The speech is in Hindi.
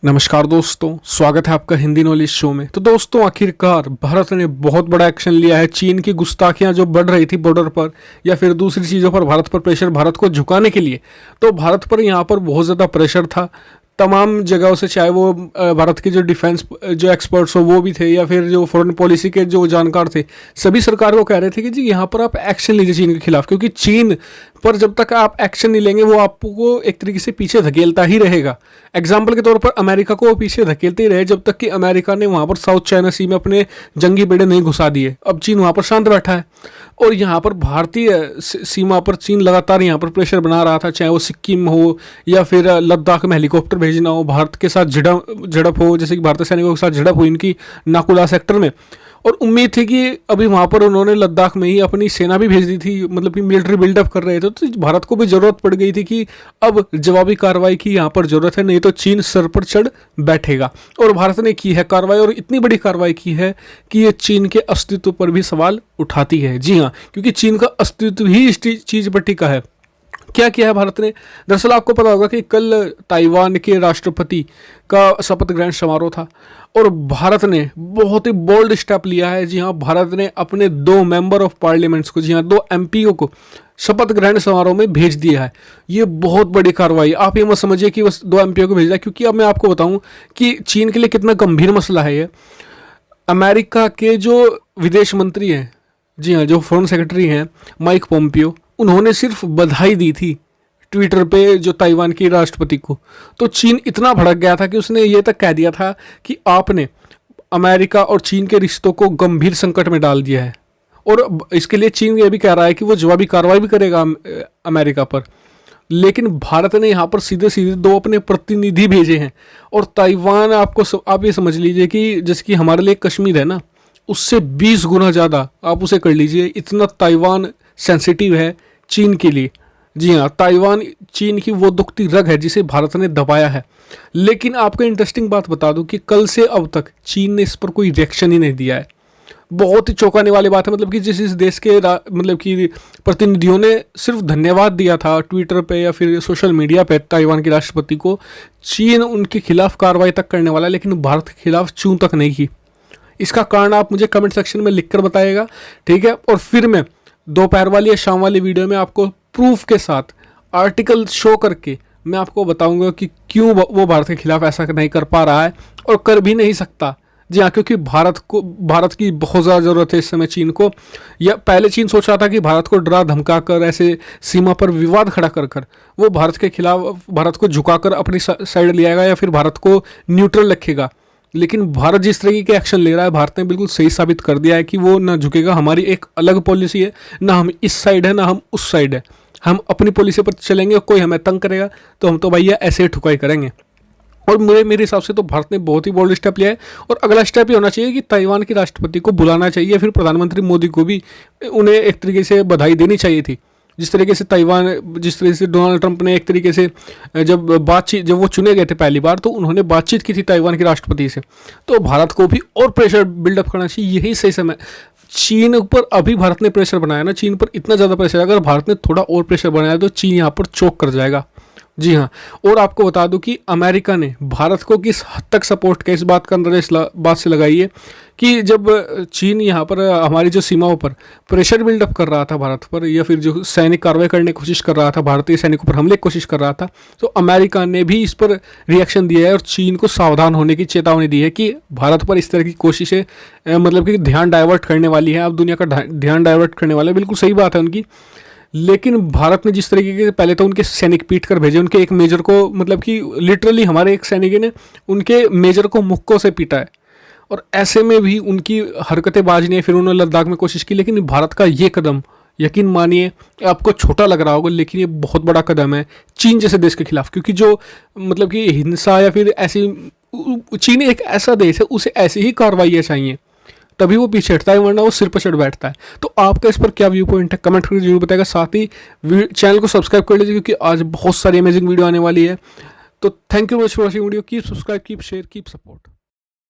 नमस्कार दोस्तों, स्वागत है आपका हिंदी नॉलेज शो में। तो दोस्तों, आखिरकार भारत ने बहुत बड़ा एक्शन लिया है। चीन की गुस्ताखियां जो बढ़ रही थी बॉर्डर पर या फिर दूसरी चीज़ों पर भारत पर प्रेशर, भारत को झुकाने के लिए, तो भारत पर यहाँ पर बहुत ज़्यादा प्रेशर था तमाम जगहों से। चाहे वो भारत के जो डिफेंस जो एक्सपर्ट्स हो वो भी थे या फिर जो फॉरेन पॉलिसी के जो जानकार थे, सभी सरकार को कह रहे थे कि जी यहाँ पर आप एक्शन लीजिए चीन के खिलाफ, क्योंकि चीन पर जब तक आप एक्शन नहीं लेंगे वो आपको एक तरीके से पीछे धकेलता ही रहेगा। एग्जाम्पल के तौर पर अमेरिका को वो पीछे धकेलते ही रहे जब तक कि अमेरिका ने वहाँ पर साउथ चाइना सी में अपने जंगी बेड़े नहीं घुसा दिए। अब चीन वहाँ पर शांत बैठा है और यहाँ पर भारतीय सीमा पर चीन लगातार यहाँ पर प्रेशर बना रहा था, चाहे वो सिक्किम हो या फिर लद्दाख में हेलीकॉप्टर भेजना हो, भारत के साथ झड़प हो, जैसे कि भारतीय सैनिकों के साथ झड़प हुई इनकी नाकुला सेक्टर में। और उम्मीद थी कि अभी वहाँ पर उन्होंने लद्दाख में ही अपनी सेना भी भेज दी थी, मतलब कि मिलिट्री बिल्डअप कर रहे थे, तो भारत को भी ज़रूरत पड़ गई थी कि अब जवाबी कार्रवाई की यहाँ पर ज़रूरत है, नहीं तो चीन सर पर चढ़ बैठेगा। और भारत ने की है कार्रवाई, और इतनी बड़ी कार्रवाई की है कि ये चीन के अस्तित्व पर भी सवाल उठाती है। जी हाँ, क्योंकि चीन का अस्तित्व ही इस चीज़ पर टिका है। क्या किया है भारत ने? दरअसल आपको पता होगा कि कल ताइवान के राष्ट्रपति का शपथ ग्रहण समारोह था और भारत ने बहुत ही बोल्ड स्टेप लिया है। जी हाँ, भारत ने अपने 2 मेंबर ऑफ पार्लियामेंट्स को, जी हाँ 2 एमपीओ को शपथ ग्रहण समारोह में भेज दिया है। ये बहुत बड़ी कार्रवाई। आप ये मत समझिए कि बस 2 एमपीओ को भेज दिया, क्योंकि अब मैं आपको बताऊं कि चीन के लिए कितना गंभीर मसला है ये। अमेरिका के जो विदेश मंत्री हैं, जी हाँ जो फॉरेन सेक्रेटरी हैं माइक पोम्पियो, उन्होंने सिर्फ बधाई दी थी ट्विटर पे जो ताइवान के राष्ट्रपति को, तो चीन इतना भड़क गया था कि उसने ये तक कह दिया था कि आपने अमेरिका और चीन के रिश्तों को गंभीर संकट में डाल दिया है। और इसके लिए चीन ये भी कह रहा है कि वो जवाबी कार्रवाई भी करेगा अमेरिका पर। लेकिन भारत ने यहाँ पर सीधे सीधे 2 अपने प्रतिनिधि भेजे हैं। और ताइवान आप ये समझ लीजिए कि जैसे कि हमारे लिए कश्मीर है ना, उससे 20 गुना ज़्यादा आप उसे कर लीजिए, इतना ताइवान सेंसिटिव है चीन के लिए। जी हाँ, ताइवान चीन की वो दुखती रग है जिसे भारत ने दबाया है। लेकिन आपको इंटरेस्टिंग बात बता दूं कि कल से अब तक चीन ने इस पर कोई रिएक्शन ही नहीं दिया है। बहुत ही चौंकाने वाली बात है, मतलब कि जिस इस देश के मतलब कि प्रतिनिधियों ने सिर्फ धन्यवाद दिया था ट्विटर पे या फिर सोशल मीडिया पे ताइवान के राष्ट्रपति को, चीन उनके खिलाफ कार्रवाई तक करने वाला, लेकिन भारत के खिलाफ चूं तक नहीं की। इसका कारण आप मुझे कमेंट सेक्शन में लिख कर बताइएगा, ठीक है? और फिर मैं दोपहर वाली या शाम वाली वीडियो में आपको प्रूफ के साथ आर्टिकल शो करके मैं आपको बताऊंगा कि क्यों वो भारत के खिलाफ ऐसा नहीं कर पा रहा है और कर भी नहीं सकता। जी हाँ, क्योंकि भारत की बहुत ज़्यादा ज़रूरत है इस समय चीन को। या पहले चीन सोच रहा था कि भारत को डरा धमका कर, ऐसे सीमा पर विवाद खड़ा कर कर वो भारत के खिलाफ, भारत को झुकाकर अपनी साइड ले आएगा या फिर भारत को न्यूट्रल रखेगा। लेकिन भारत जिस तरीके के एक्शन ले रहा है, भारत ने बिल्कुल सही साबित कर दिया है कि वो ना झुकेगा। हमारी एक अलग पॉलिसी है, ना हम इस साइड है ना हम उस साइड है। हम अपनी पॉलिसी पर चलेंगे, कोई हमें तंग करेगा तो हम तो भैया ऐसे ही ठुकाई करेंगे। और मेरे हिसाब से तो भारत ने बहुत ही बोल्ड स्टेप लिया है। और अगला स्टेप ये होना चाहिए कि ताइवान के राष्ट्रपति को बुलाना चाहिए, फिर प्रधानमंत्री मोदी को भी उन्हें एक तरीके से बधाई देनी चाहिए थी। जिस तरीके से डोनाल्ड ट्रंप ने एक तरीके से जब वो चुने गए थे पहली बार, तो उन्होंने बातचीत की थी ताइवान के राष्ट्रपति से। तो भारत को भी और प्रेशर बिल्डअप करना चाहिए, यही सही समय। चीन पर अभी भारत ने प्रेशर बनाया ना, चीन पर इतना ज़्यादा प्रेशर, अगर भारत ने थोड़ा और प्रेशर बनाया तो चीन यहाँ पर चोक कर जाएगा। जी हाँ, और आपको बता दूं कि अमेरिका ने भारत को किस हद तक सपोर्ट किया, इस बात का अंदाजा इस बात से लगाइए कि जब चीन यहाँ पर हमारी जो सीमाओं पर प्रेशर बिल्डअप कर रहा था भारत पर, या फिर जो सैनिक कार्रवाई करने की कोशिश कर रहा था, भारतीय सैनिकों पर हमले की कोशिश कर रहा था, तो अमेरिका ने भी इस पर रिएक्शन दिया है और चीन को सावधान होने की चेतावनी दी है कि भारत पर इस तरह की कोशिशें मतलब कि ध्यान डाइवर्ट करने वाली है, अब दुनिया का ध्यान डाइवर्ट करने वाला है। बिल्कुल सही बात है उनकी। लेकिन भारत ने जिस तरीके के पहले तो उनके सैनिक पीट कर भेजे, उनके एक मेजर को, मतलब कि लिटरली हमारे एक सैनिक ने उनके मेजर को मुक्कों से पीटा है। और ऐसे में भी उनकी हरकतें बाज नहीं है, फिर उन्होंने लद्दाख में कोशिश की। लेकिन भारत का ये कदम, यकीन मानिए आपको छोटा लग रहा होगा, लेकिन ये बहुत बड़ा कदम है चीन जैसे देश के खिलाफ। क्योंकि जो मतलब कि हिंसा या फिर ऐसी, चीन एक ऐसा देश है, उसे ऐसी ही कार्रवाई चाहिए तभी वो पीछे हटता है, वरना वो सिर पर चढ़ बैठता है। तो आपका इस पर क्या व्यू पॉइंट है, कमेंट करके जरूर बताएगा। साथ ही चैनल को सब्सक्राइब कर लीजिए, क्योंकि आज बहुत सारी अमेजिंग वीडियो आने वाली है। तो thank you much for watching video. Keep subscribe, keep share, keep support.